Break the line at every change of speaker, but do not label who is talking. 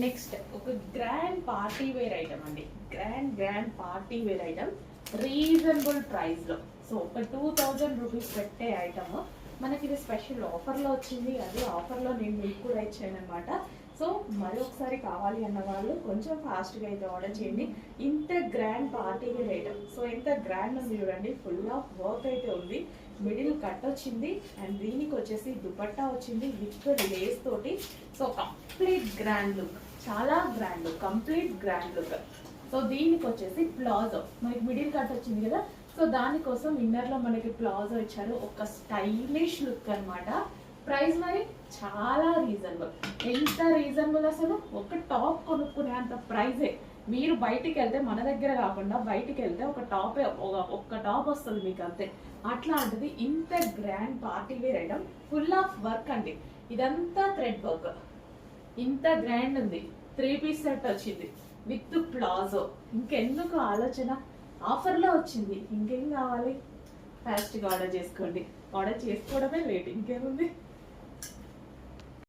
Next ఒక grand party wear item అండి. Grand party wear item reasonable ప్రైస్లో. So ఒక 2000 రూపీస్ పెట్టే ఐటమ్ మనకి ఇది స్పెషల్ ఆఫర్లో వచ్చింది. అదే ఆఫర్లో నేను మీకు కూడా ఇచ్చాను అనమాట. సో మరొకసారి కావాలి అన్న వాళ్ళు కొంచెం ఫాస్ట్గా అయితే ఆర్డర్ చేయండి. ఇంత grand party wear item. So ఎంత గ్రాండ్ ఉంది చూడండి, ఫుల్ ఆఫ్ వర్క్ అయితే ఉంది. మిడిల్ కట్ వచ్చింది అండ్ దీనికి వచ్చేసి దుపట్టా వచ్చింది విత్ లేస్ తోటి. సో కంప్లీట్ గ్రాండ్ లుక్, చాలా grand look, complete grand look. So దీనికి వచ్చేసి ప్లాజో, మనకి మిడిల్ కట్ వచ్చింది కదా, సో దానికోసం ఇన్నర్లో మనకి ప్లాజో ఇచ్చారు. ఒక స్టైలిష్ లుక్ అనమాట. ప్రైస్ మరి చాలా రీజనబుల్. ఎంత రీజనబుల్ అసలు, ఒక టాప్ కొనుక్కునే అంత ప్రైజే. మీరు బయటికి వెళ్తే, మన దగ్గర కాకుండా బయటికి వెళ్తే ఒక టాప్ వస్తుంది మీకు అంతే. అట్లాంటిది ఇంత grand party wear item, full of work అండి. ఇదంతా థ్రెడ్ వర్క్, ఇంత గ్రాండ్ ఉంది. 3 పీస్ సెట్ వచ్చింది విత్ ప్లాజో. ఇంకెందుకు ఆలోచన, ఆఫర్లో వచ్చింది, ఇంకేం కావాలి? ఫాస్ట్గా ఆర్డర్ చేసుకోండి. ఆర్డర్ చేసుకోవడమే లేట్, ఇంకేముంది.